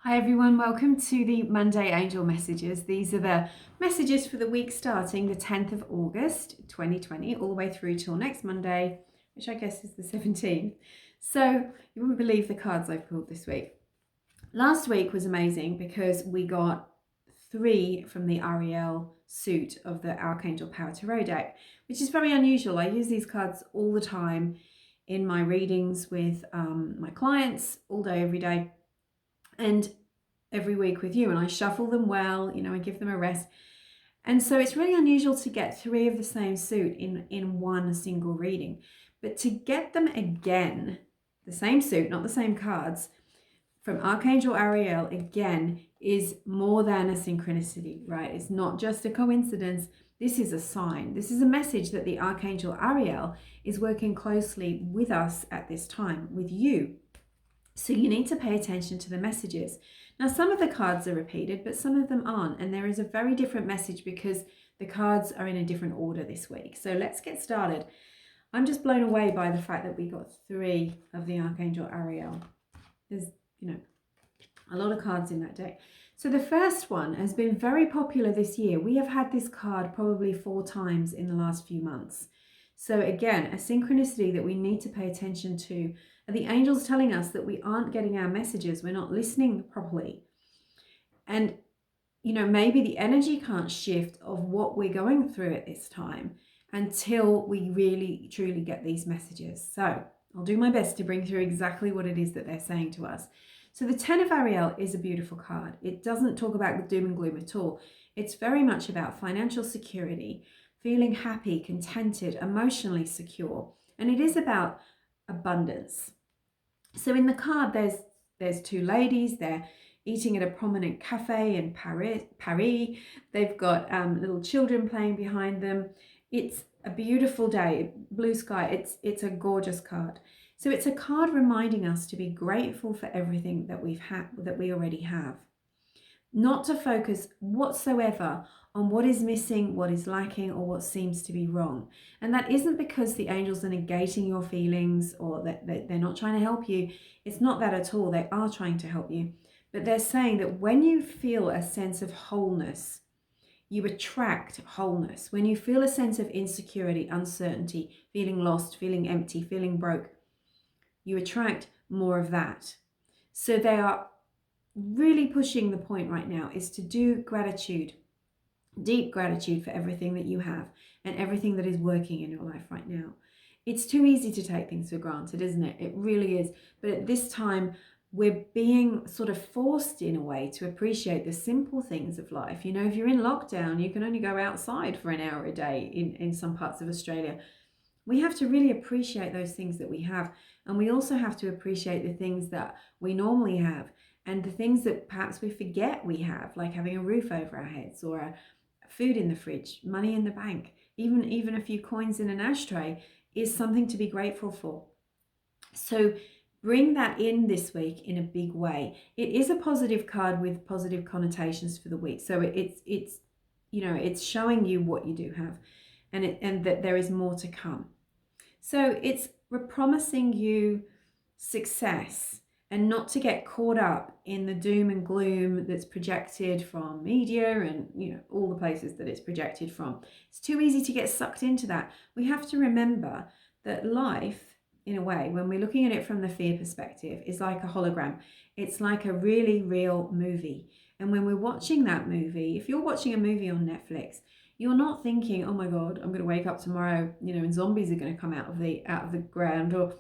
Hi everyone, welcome to the Monday Angel Messages. These are the messages for the week starting the 10th of August 2020 all the way through till next Monday, which I guess is the 17th. So you wouldn't believe the cards I've pulled this week. Last week was amazing because we got 3 from the Ariel suit of the Archangel Power Tarot deck, which is very unusual. I use these cards all the time in my readings with my clients all day, every day. And every week with you, and I shuffle them well, I give them a rest. And so it's really unusual to get 3 of the same suit in one single reading. But to get them again, the same suit, not the same cards, from Archangel Ariel again is more than a synchronicity, right? It's not just a coincidence. This is a sign. This is a message that the Archangel Ariel is working closely with us at this time, with you. So you need to pay attention to the messages. Now, some of the cards are repeated, but some of them aren't. And there is a very different message because the cards are in a different order this week. So let's get started. I'm just blown away by the fact that we got 3 of the Archangel Ariel. There's, a lot of cards in that deck. So the first one has been very popular this year. We have had this card probably 4 times in the last few months. So again, a synchronicity that we need to pay attention to. Are the angels telling us that we aren't getting our messages, we're not listening properly? And, maybe the energy can't shift of what we're going through at this time until we really, truly get these messages. So I'll do my best to bring through exactly what it is that they're saying to us. So the 10 of Ariel is a beautiful card. It doesn't talk about doom and gloom at all. It's very much about financial security, feeling happy, contented, emotionally secure. And it is about abundance. So in the card, there's 2 ladies. They're eating at a prominent cafe in Paris. They've got little children playing behind them. It's a beautiful day, blue sky. It's a gorgeous card. So it's a card reminding us to be grateful for everything that we already have. Not to focus whatsoever on what is missing, what is lacking, or what seems to be wrong. And that isn't because the angels are negating your feelings or that they're not trying to help you. It's not that at all. They are trying to help you. But they're saying that when you feel a sense of wholeness, you attract wholeness. When you feel a sense of insecurity, uncertainty, feeling lost, feeling empty, feeling broke, you attract more of that. So they are really pushing the point right now is to do gratitude, deep gratitude for everything that you have and everything that is working in your life right now. It's too easy to take things for granted, isn't it? It really is. But at this time, we're being sort of forced in a way to appreciate the simple things of life. If you're in lockdown, you can only go outside for an hour a day in some parts of Australia. We have to really appreciate those things that we have. And we also have to appreciate the things that we normally have and the things that perhaps we forget we have, like having a roof over our heads or food in the fridge, money in the bank, even a few coins in an ashtray is something to be grateful for. So bring that in this week in a big way. It is a positive card with positive connotations for the week. So it's showing you what you do have and that there is more to come. So we're promising you success and not to get caught up in the doom and gloom that's projected from media and all the places that it's projected from. It's too easy to get sucked into that. We have to remember that life, in a way, when we're looking at it from the fear perspective, is like a hologram. It's like a really real movie. And when we're watching that movie, if you're watching a movie on Netflix, you're not thinking, oh my God, I'm going to wake up tomorrow, and zombies are going to come out of the ground, or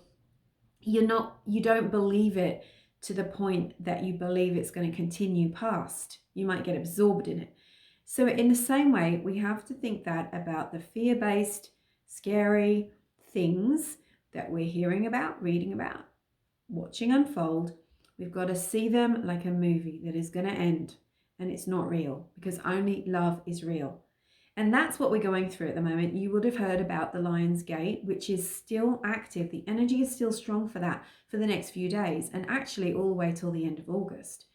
you don't believe it to the point that you believe it's going to continue past. You might get absorbed in it. So in the same way, we have to think that about the fear-based, scary things that we're hearing about, reading about, watching unfold. We've got to see them like a movie that is going to end, and it's not real because only love is real. And that's what we're going through at the moment. You would have heard about the Lion's Gate, which is still active. The energy is still strong for that for the next few days, and actually all the way till the end of August.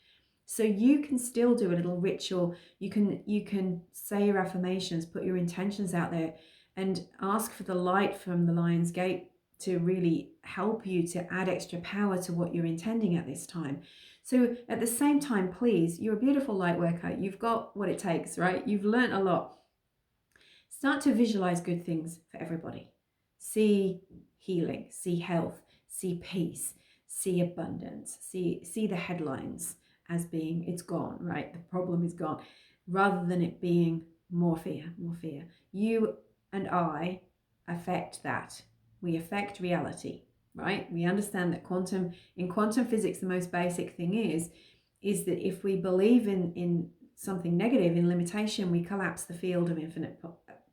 So you can still do a little ritual. You can say your affirmations, put your intentions out there, and ask for the light from the Lion's Gate to really help you to add extra power to what you're intending at this time. So at the same time, please, you're a beautiful light worker. You've got what it takes, right? You've learned a lot. Start to visualize good things for everybody. See healing, see health, see peace, see abundance, see the headlines as being it's gone, right? The problem is gone, rather than it being more fear, more fear. You and I affect that. We affect reality, right? We understand that in quantum physics, the most basic thing is that if we believe in something negative, in limitation, we collapse the field of infinite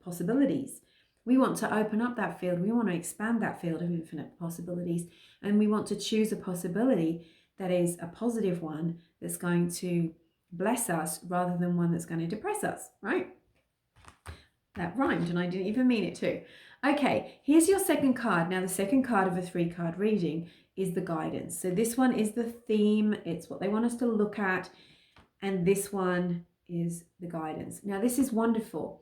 possibilities. We want to open up that field. We want to expand that field of infinite possibilities. And we want to choose a possibility that is a positive one that's going to bless us rather than one that's going to depress us, right? That rhymed and I didn't even mean it to. Okay, here's your second card. Now, the second card of a 3-card reading is the guidance. So this one is the theme. It's what they want us to look at. And this one is the guidance. Now, this is wonderful.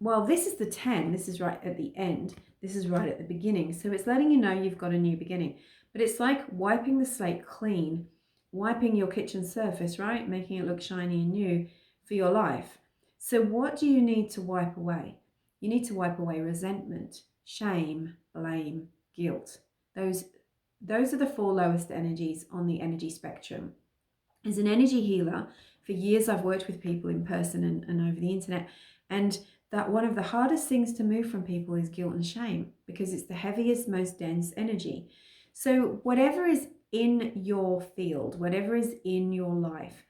Well, this is the 10. This is right at the end. This is right at the beginning. So it's letting you know you've got a new beginning. But it's like wiping the slate clean, wiping your kitchen surface, right? Making it look shiny and new for your life. So what do you need to wipe away? You need to wipe away resentment, shame, blame, guilt. Those are the 4 lowest energies on the energy spectrum. As an energy healer, for years I've worked with people in person and over the internet, and that one of the hardest things to move from people is guilt and shame, because it's the heaviest, most dense energy. So whatever is in your field, whatever is in your life,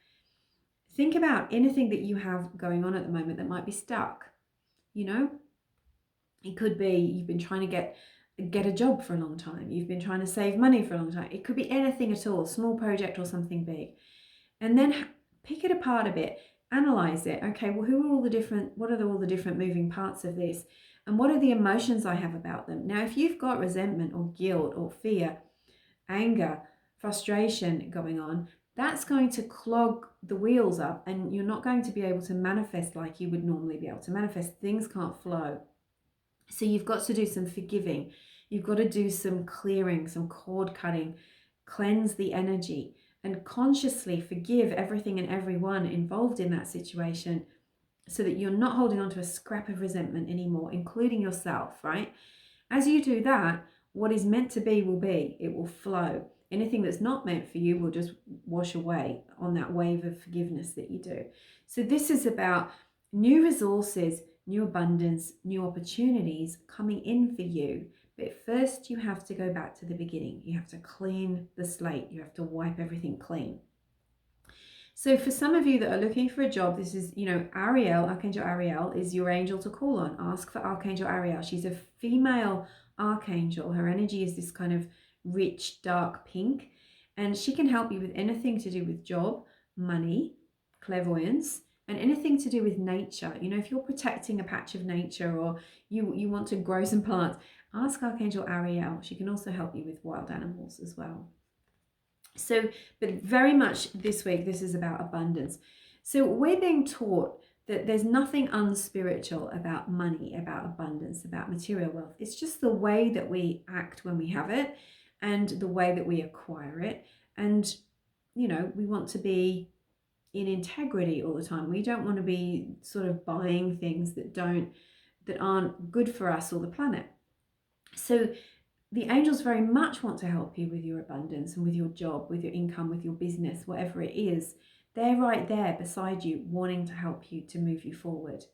think about anything that you have going on at the moment that might be stuck. You know, it could be you've been trying to get a job for a long time. You've been trying to save money for a long time. It could be anything at all, small project or something big. And then pick it apart a bit, analyze it. Okay, well, what are all the different moving parts of this? And what are the emotions I have about them? Now, if you've got resentment or guilt or fear, anger, frustration going on, that's going to clog the wheels up and you're not going to be able to manifest like you would normally be able to manifest. Things can't flow. So you've got to do some forgiving. You've got to do some clearing, some cord cutting, cleanse the energy, and consciously forgive everything and everyone involved in that situation so that you're not holding on to a scrap of resentment anymore, including yourself, right? As you do that, what is meant to be will be. It will flow. Anything that's not meant for you will just wash away on that wave of forgiveness that you do. So this is about new resources, new abundance, new opportunities coming in for you. But first you have to go back to the beginning. You have to clean the slate. You have to wipe everything clean. So for some of you that are looking for a job, this is, Ariel, Archangel Ariel is your angel to call on. Ask for Archangel Ariel. She's a female archangel. Her energy is this kind of rich, dark pink. And she can help you with anything to do with job, money, clairvoyance, and anything to do with nature. If you're protecting a patch of nature or you want to grow some plants, ask Archangel Ariel. She can also help you with wild animals as well. So, but very much this week, this is about abundance. So we're being taught that there's nothing unspiritual about money, about abundance, about material wealth. It's just the way that we act when we have it and the way that we acquire it. And, we want to be in integrity all the time. We don't want to be sort of buying things that aren't good for us or the planet. So the angels very much want to help you with your abundance and with your job, with your income, with your business, whatever it is. They're right there beside you, wanting to help you to move you forward.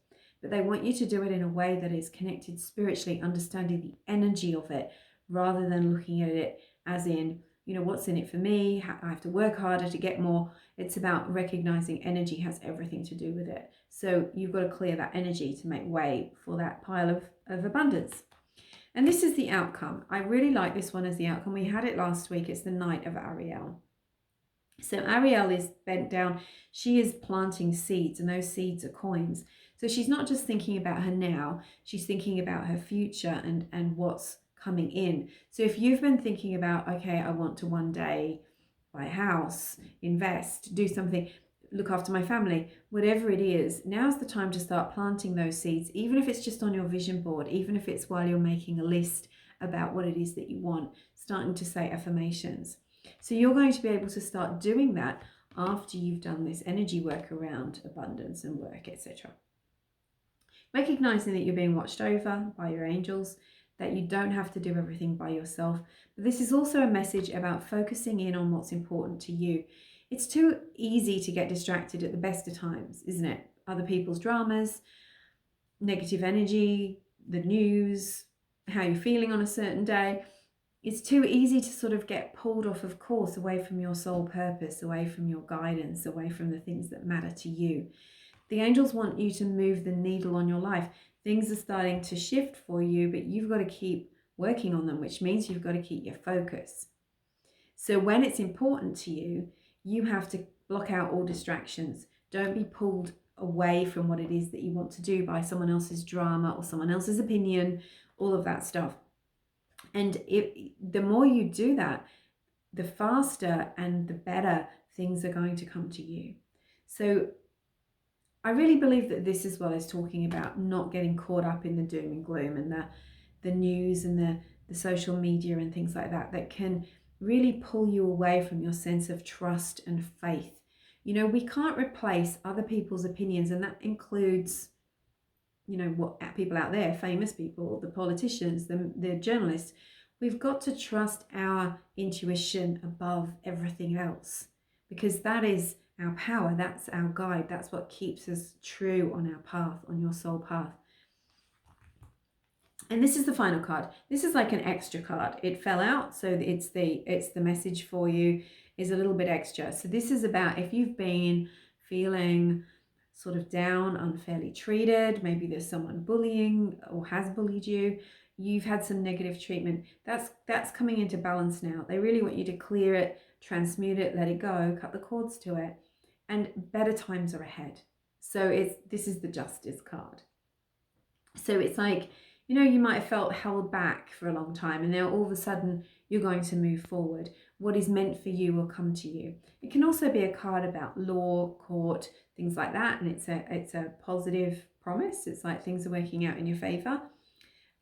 But they want you to do it in a way that is connected spiritually, understanding the energy of it, rather than looking at it as in, what's in it for me? I have to work harder to get more. It's about recognizing energy has everything to do with it. So you've got to clear that energy to make way for that pile of abundance. And this is the outcome. I really like this one as the outcome. We had it last week. It's the Knight of Ariel. So Ariel is bent down. She is planting seeds, and those seeds are coins. So she's not just thinking about her now. She's thinking about her future and what's coming in. So if you've been thinking about, okay, I want to one day buy a house, invest, do something, look after my family, whatever it is, now's the time to start planting those seeds, even if it's just on your vision board, even if it's while you're making a list about what it is that you want, starting to say affirmations. So you're going to be able to start doing that after you've done this energy work around abundance and work, etc. Recognizing that you're being watched over by your angels, that you don't have to do everything by yourself. But this is also a message about focusing in on what's important to you. It's too easy to get distracted at the best of times, isn't it? Other people's dramas, negative energy, the news, how you're feeling on a certain day. It's too easy to sort of get pulled off of course, away from your soul purpose, away from your guidance, away from the things that matter to you. The angels want you to move the needle on your life. Things are starting to shift for you, but you've got to keep working on them, which means you've got to keep your focus. So when it's important to you, you have to block out all distractions. Don't be pulled away from what it is that you want to do by someone else's drama or someone else's opinion, all of that stuff. And the more you do that, the faster and the better things are going to come to you. So I really believe that this as well is talking about not getting caught up in the doom and gloom and the news and the social media and things like that, that can really pull you away from your sense of trust and faith. You know, we can't replace other people's opinions, and that includes, you know, what people out there, famous people, the politicians, the journalists. We've got to trust our intuition above everything else, because that is our power, that's our guide, that's what keeps us true on our path, on your soul path. And this is the final card. This is like an extra card. It fell out, so it's the message for you is a little bit extra. So this is about if you've been feeling sort of down, unfairly treated, maybe there's someone bullying or has bullied you, you've had some negative treatment, that's coming into balance now. They really want you to clear it, transmute it, let it go, cut the cords to it, and better times are ahead. So this is the Justice card. So it's like, you know, you might have felt held back for a long time, and now all of a sudden you're going to move forward. What is meant for you will come to you. It can also be a card about law, court, things like that, and it's a positive promise. It's like things are working out in your favor,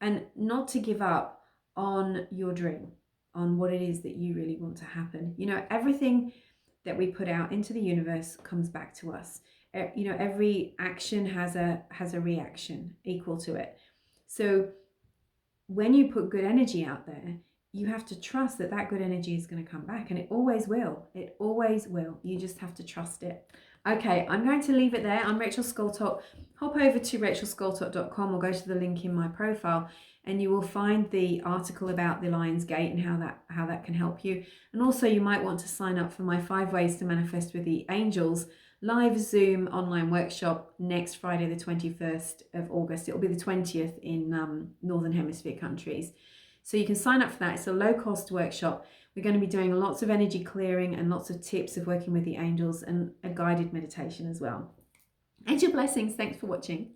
and not to give up on your dream, on what it is that you really want to happen. You know, everything that we put out into the universe comes back to us. You know, every action has a reaction equal to it. So when you put good energy out there, you have to trust that that good energy is going to come back, and it always will. It always will. You just have to trust it. Okay, I'm going to leave it there. I'm Rachel Scoltock. Hop over to rachelscoltock.com or go to the link in my profile, and you will find the article about the Lion's Gate and how that can help you. And also you might want to sign up for my 5 ways to manifest with the angels live Zoom online workshop next Friday, the 21st of August. It'll be the 20th in Northern Hemisphere countries. So you can sign up for that. It's a low-cost workshop. We're going to be doing lots of energy clearing and lots of tips of working with the angels and a guided meditation as well. Angel blessings. Thanks for watching.